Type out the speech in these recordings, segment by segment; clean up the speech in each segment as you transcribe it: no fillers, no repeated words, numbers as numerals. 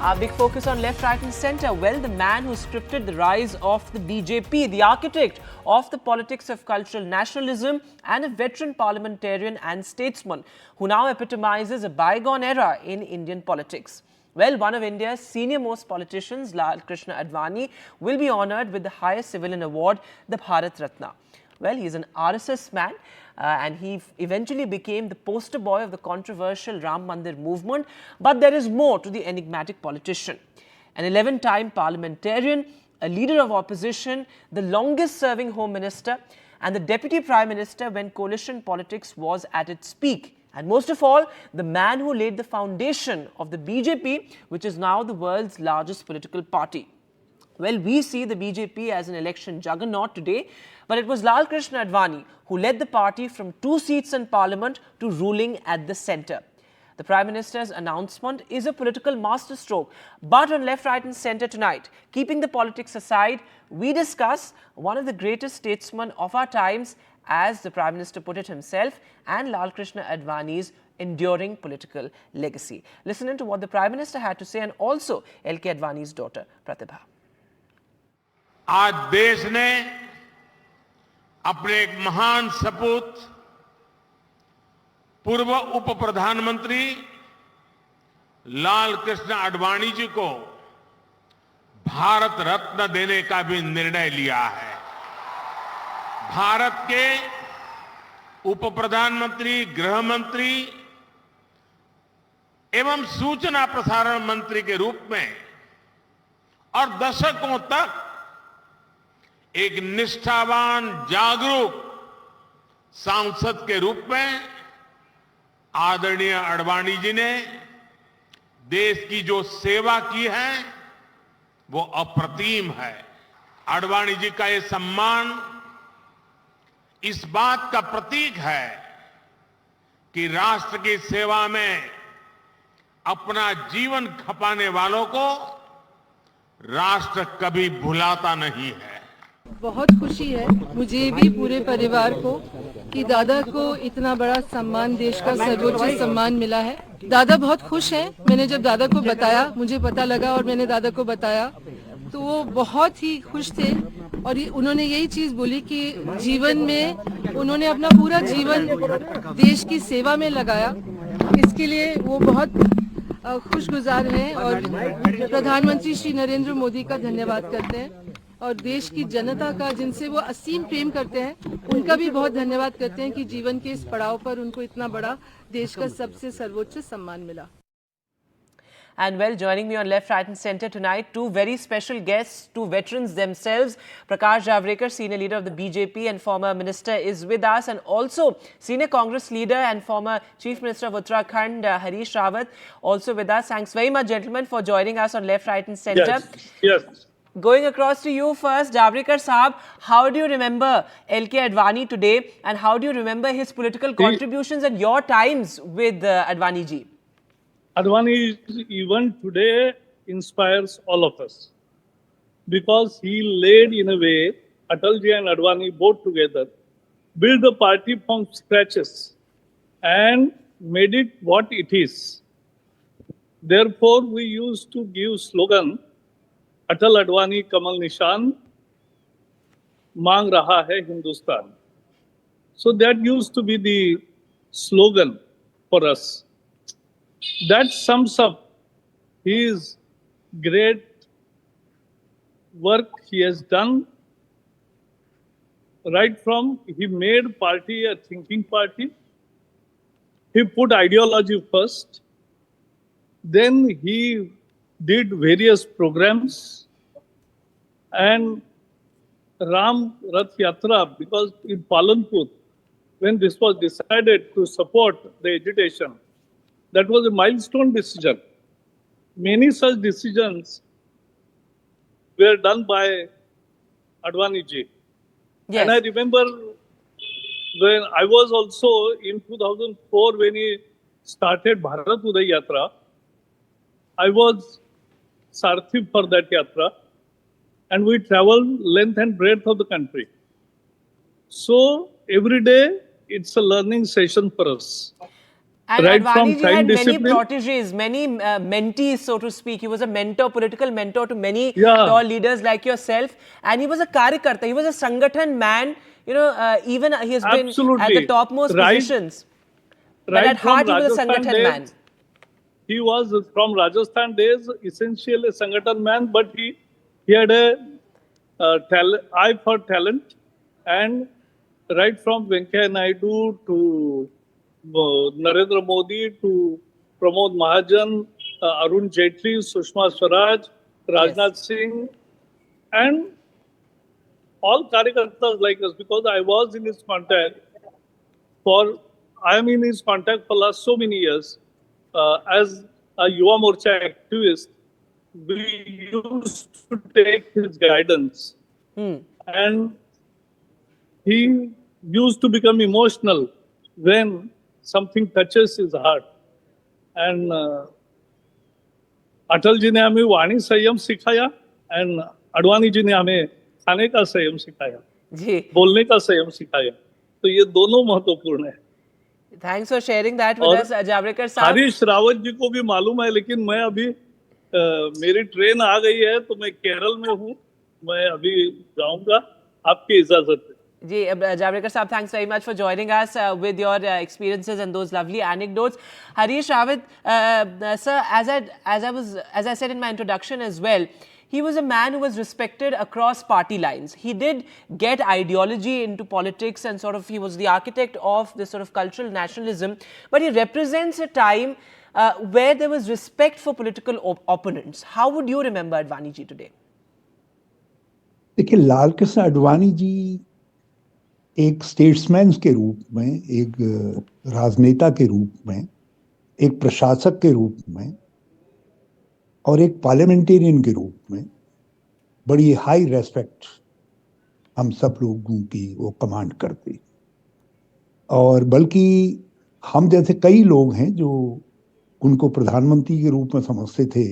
Our big focus on left, right and centre. Well, the man who scripted the rise of the BJP, the architect of the politics of cultural nationalism and a veteran parliamentarian and statesman who now epitomizes a bygone era in Indian politics. Well, one of India's senior-most politicians, Lal Krishna Advani, will be honoured with the highest civilian award, the Bharat Ratna. Well, he's an RSS man and he eventually became the poster boy of the controversial Ram Mandir movement. But there is more to the enigmatic politician. An 11-time parliamentarian, a leader of opposition, the longest-serving Home Minister and the Deputy Prime Minister when coalition politics was at its peak. And most of all, the man who laid the foundation of the BJP, which is now the world's largest political party. Well, we see the BJP as an election juggernaut today, but it was Lal Krishna Advani who led the party from 2 seats in parliament to ruling at the centre. The Prime Minister's announcement is a political masterstroke, but on left, right and centre tonight, keeping the politics aside, we discuss one of the greatest statesmen of our times, as the Prime Minister put it himself, and Lal Krishna Advani's enduring political legacy. Listen in to what the Prime Minister had to say and also LK Advani's daughter, Pratibha. आज देश ने अपने एक महान सपूत पूर्व उप प्रधानमंत्री लाल कृष्ण आडवाणी जी को भारत रत्न देने का भी निर्णय लिया है। भारत के उप प्रधानमंत्री, गृह मंत्री एवं सूचना प्रसारण मंत्री के रूप में और दशकों तक एक निष्ठावान, जागरूक सांसद के रूप में आदरणीय आडवाणी जी ने देश की जो सेवा की है वो अप्रतिम है। आडवाणी जी का ये सम्मान इस बात का प्रतीक है कि राष्ट्र की सेवा में अपना जीवन खपाने वालों को राष्ट्र कभी भुलाता नहीं है। बहुत खुशी है मुझे भी, पूरे परिवार को, कि दादा को इतना बड़ा सम्मान, देश का सर्वोच्च सम्मान मिला है। दादा बहुत खुश हैं। मैंने जब दादा को बताया, मुझे पता लगा और मैंने दादा को बताया, तो वो बहुत ही खुश थे और उन्होंने यही चीज बोली कि जीवन में उन्होंने अपना पूरा जीवन देश की सेवा में लगाया। इसके लिए वो बहुत खुशगुजार हैं और प्रधानमंत्री श्री नरेंद्र मोदी का धन्यवाद करते हैं और देश की जनता का, जिनसे वो असीम प्रेम करते हैं, उनका भी बहुत धन्यवाद करते हैं कि जीवन के इस पड़ाव पर उनको इतना बड़ा देश का सबसे सर्वोच्च सम्मान मिला। And well, joining me on left, right and centre tonight, 2 very special guests, 2 veterans themselves. Prakash Javadekar, senior leader of the BJP and former minister, is with us, and also senior Congress leader and former Chief Minister of Uttarakhand, Harish Rawat, also with us. Thanks very much, gentlemen, for joining us on left, right and centre. Yes. Going across to you first, Javadekar Saab, how do you remember LK Advani today and how do you remember his political contributions and your times with Advani ji? Advani even today inspires all of us because he laid in a way, Atalji and Advani both together, built the party from scratches and made it what it is. Therefore, we used to give slogan, Atal Advani Kamal Nishan, Mang Raha Hai Hindustan. So that used to be the slogan for us. That sums up his great work he has done. Right from he made party a thinking party. He put ideology first. Then he did various programs and Ram Rath Yatra, because in Palanpur, when this was decided to support the agitation, that was a milestone decision. Many such decisions were done by Advani ji. Yes. And I remember when I was also in 2004 when he started Bharat Uday Yatra, I was Sarthi for that Yatra and we traveled length and breadth of the country. So every day it's a learning session for us. And right Advani from ji time had many discipline. proteges, many mentees, so to speak. He was a mentor, political mentor to many Yeah. tall leaders like yourself. And he was a Karyakarta. He was a Sangathan man. You know, even he has been at the Absolutely. topmost Right, positions. But right at from heart, he was a Rajasthan Sangathan man. days, he was from Rajasthan days essentially a Sangathan man, but he had a eye for talent, and right from Venkaiah Naidu to Narendra Modi to Pramod Mahajan, Arun Jaitley, Sushma Swaraj, Yes. Rajnath Singh, and all Karyakartas like us, because I was in his contact for, I am in his contact for last so many years. As a Yuva Morcha activist, we used to take his guidance, and he used to become emotional when something touches his heart. And Atal ji ने हमें वाणी संयम सिखाया, and Advani ji ने हमें खाने का संयम सिखाया, जी. बोलने का संयम सिखाया. तो ये दोनों महत्वपूर्ण है. Thanks for sharing that with और us, Javadekar साहब. हरीश रावत जी को भी मालूम है, लेकिन मैं अभी मेरी ट्रेन आ गई है तो मैं केरल में हूँ, मैं अभी जाऊंगा, आपकी इजाजत है. Ji, Javadekar Saab, thanks very much for joining us with your experiences and those lovely anecdotes. Harish Rawat, sir, as I said in my introduction as well, he was a man who was respected across party lines. He did get ideology into politics and sort of he was the architect of this sort of cultural nationalism, but he represents a time where there was respect for political opponents. How would you remember Advani ji today? देखिए, लाल कृष्ण आडवाणी जी एक statesman के रूप में, एक राजनेता के रूप में, एक प्रशासक के रूप में और एक पार्लियामेंटेरियन के रूप में बड़ी हाई रेस्पेक्ट हम सब लोगों की वो कमांड करते, और बल्कि हम जैसे कई लोग हैं जो उनको प्रधानमंत्री के रूप में समझते थे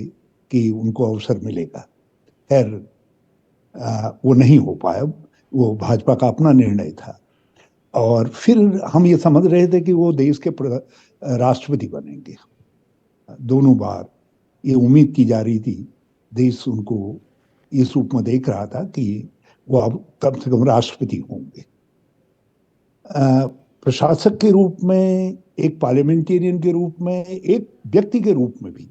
कि उनको अवसर मिलेगा. खैर वो नहीं हो पाया, वो भाजपा का अपना निर्णय था. और फिर हम ये समझ रहे थे कि वो देश के राष्ट्रपति बनेंगे. दोनों बार ये उम्मीद की जा रही थी, देश उनको इस रूप में देख रहा था कि वो अब कम से कम राष्ट्रपति होंगे. प्रशासक के रूप में, एक पार्लियामेंटेरियन के रूप में, एक व्यक्ति के रूप में भी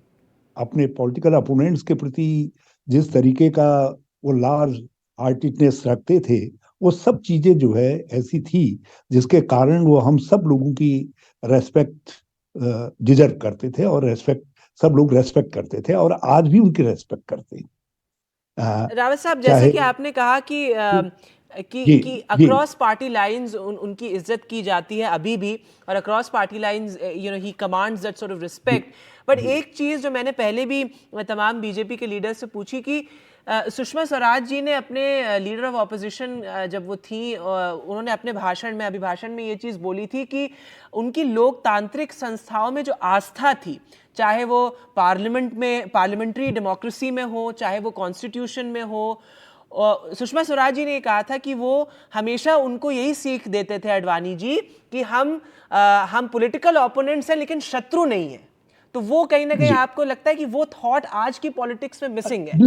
अपने पॉलिटिकल अपोनेंट्स के प्रति जिस तरीके का वो लार्ज हार्टेडनेस रखते थे, वो सब चीजें जो है ऐसी थी जिसके कारण वो हम सब लोगों की रेस्पेक्ट डिजर्व करते थे, और रेस्पेक्ट सब लोग रेस्पेक्ट करते थे और आज भी उनकी रेस्पेक्ट करते हैं. रावत साहब, जैसे कि आपने कहा कि अक्रॉस पार्टी लाइंस उनकी इज्जत की जाती है अभी भी, और across party lines he commands that sort of respect. But एक चीज जो मैंने पहले भी तमाम बीजेपी के लीडर से पूछी कि सुषमा स्वराज जी ने अपने लीडर ऑफ ऑपोजिशन जब वो थी, उन्होंने अपने अभिभाषण में ये चीज़ बोली थी कि उनकी लोकतांत्रिक संस्थाओं में जो आस्था थी, चाहे वो पार्लियामेंट में पार्लियामेंट्री डेमोक्रेसी में हो, चाहे वो कॉन्स्टिट्यूशन में हो, सुषमा स्वराज जी ने कहा था कि वो हमेशा उनको यही सीख देते थे आडवाणी जी कि हम पॉलिटिकल ओपोनेंट्स हैं लेकिन शत्रु नहीं है. तो वो कहीं ना कहीं आपको लगता है कि वो थॉट आज की पॉलिटिक्स में मिसिंग है?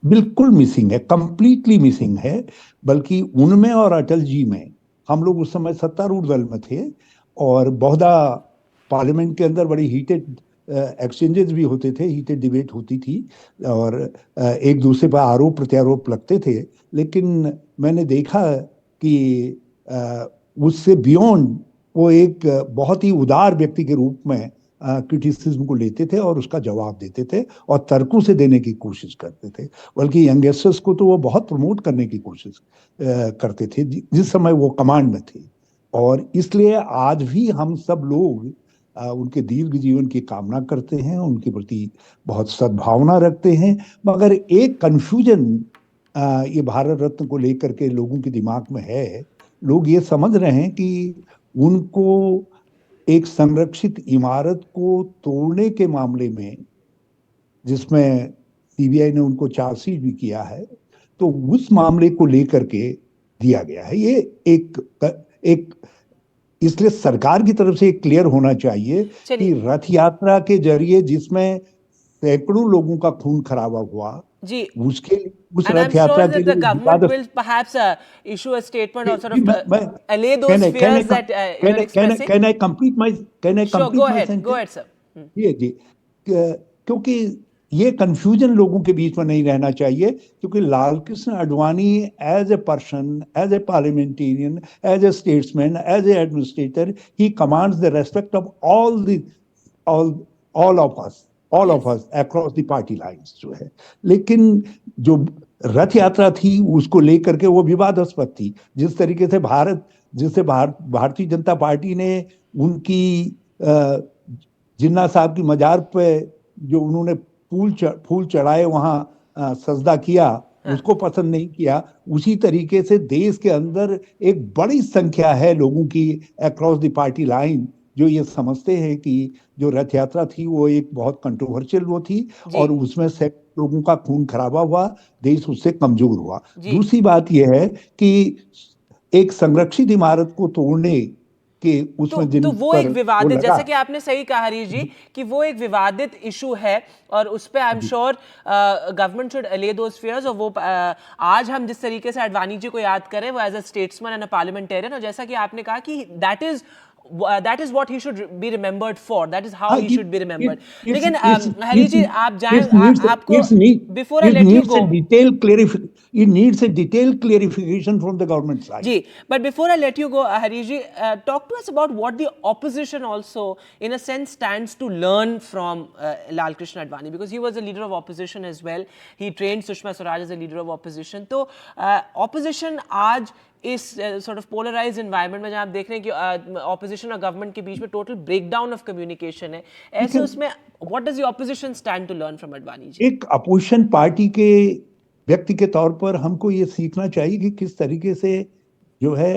बिल्कुल मिसिंग है, कंप्लीटली मिसिंग है. बल्कि उनमें और अटल जी में, हम लोग उस समय सत्तारूढ़ दल में थे और बहुधा पार्लियामेंट के अंदर बड़ी हीटेड एक्सचेंजेस भी होते थे, हीटेड डिबेट होती थी और एक दूसरे पर आरोप प्रत्यारोप लगते थे. लेकिन मैंने देखा कि उससे बियॉन्ड वो एक बहुत ही उदार व्यक्ति के रूप में क्रिटिसिज्म को लेते थे और उसका जवाब देते थे और तर्कों से देने की कोशिश करते थे. बल्कि यंगस्टर्स को तो वो बहुत प्रमोट करने की कोशिश करते थे जिस समय वो कमांड में थे. और इसलिए आज भी हम सब लोग उनके दीर्घ जीवन की कामना करते हैं, उनके प्रति बहुत सद्भावना रखते हैं. मगर एक कंफ्यूजन ये भारत रत्न को लेकर के लोगों के दिमाग में है. लोग ये समझ रहे हैं कि उनको एक संरक्षित इमारत को तोड़ने के मामले में, जिसमें सीबीआई ने उनको चार्जशीट भी किया है, तो उस मामले को लेकर के दिया गया है. ये एक इसलिए सरकार की तरफ से क्लियर होना चाहिए कि चलिए। रथ यात्रा के जरिए जिसमें सैकड़ों लोगों का खून खराबा हुआ, जी, उसके उस and I'm रथ यात्रा sure के that the लिए government विवाद will perhaps issue a statement or sort ji, of मैं allay can those I can I fears that you're expressing. can I complete my Sure, go ahead, go sentence? ahead, sir. जी, क्योंकि ये confusion लोगों के बीच में नहीं रहना चाहिए, क्योंकि Lal Krishna Advani as a person, as a parliamentarian, as a statesman, as a administrator, he commands the respect of all all of us across the party lines जो है। लेकिन जो रथ यात्रा थी उसको लेकर के वो विवादास्पद थी। जिस तरीके से भारतीय जनता पार्टी ने उनकी जिन्ना साहब की मजार पे जो उन्होंने फूल चढ़ाए वहां सजदा किया, उसको पसंद नहीं किया। उसी तरीके से देश के अंदर एक बड़ी संख्या है लोगों की अक्रॉस द पार्टी लाइन जो ये समझते हैं कि जो रथ यात्रा थी वो एक बहुत कंट्रोवर्शियल वो थी और उसमें से लोगों का खून खराबा हुआ, देश उससे कमजोर हुआ। दूसरी बात यह है कि एक संरक्षित इमारत को तोड़ने के उसमें जिन तो वो पर एक वो विवादित, लगा, जैसे कि आपने सही कहा हरीश जी कि वो एक विवादित इशू है और उस पे I am sure government should अले दोस फियर्स। और वो आज हम जिस तरीके से आडवाणी जी को याद करें वो as a statesman and a parliamentarian, और जैसा कि आपने कहा कि that is what he should be remembered for, that is how he should be remembered. लेकिन हरीश जी आप जाएं, आपको before I let you go, it needs a detailed clarification from the government side. Ji, but before I let you go, Harish ji, talk to us about what the opposition also, in a sense, stands to learn from Lal Krishna Advani, because he was a leader of opposition as well. He trained Sushma Swaraj as a leader of opposition. तो opposition आज इस sort of polarized environment में जहाँ आप देख रहे हैं कि opposition और government के बीच में total breakdown of communication है, ऐसे उसमें what does the opposition stand to learn from Advani जी? एक अपोजिशन पार्टी के व्यक्ति के तौर पर हमको ये सीखना चाहिए कि किस तरीके से जो है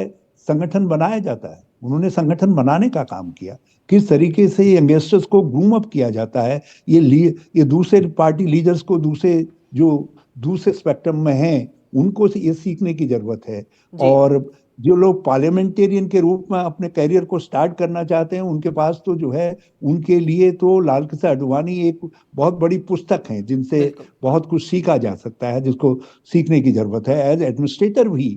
संगठन बनाया जाता है। उन्होंने संगठन बनाने का काम किया, किस तरीके से यंगस्टर्स को ग्रूम अप किया जाता है। ये दूसरे पार्टी लीडर्स को दूसरे स्पेक्ट्रम में हैं उनको ये सीखने की जरूरत है। और जो लोग पार्लियामेंटेरियन के रूप में अपने करियर को स्टार्ट करना चाहते हैं उनके पास तो जो है उनके लिए तो लाल कृष्ण आडवाणी एक बहुत बड़ी पुस्तक है जिनसे बहुत कुछ सीखा जा सकता है, जिसको सीखने की जरूरत है। एज एडमिनिस्ट्रेटर भी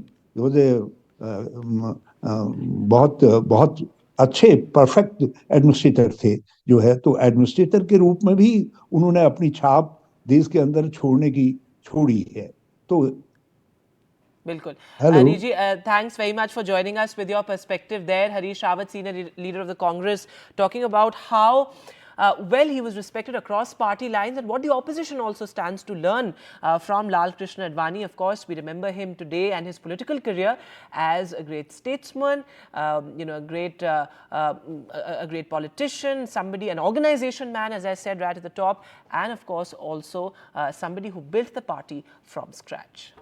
बहुत अच्छे परफेक्ट एडमिनिस्ट्रेटर थे जो है, तो एडमिनिस्ट्रेटर के रूप में भी उन्होंने अपनी छाप देश के अंदर छोड़ी है। तो बिल्कुल हरीश जी, thanks very much for joining us with your perspective there. Harish Rawat, senior leader of the Congress, talking about how well he was respected across party lines and what the opposition also stands to learn from Lal Krishna Advani. Of course, we remember him today and his political career as a great statesman, a great politician, somebody, an organization man, as I said right at the top, and of course also somebody who built the party from scratch.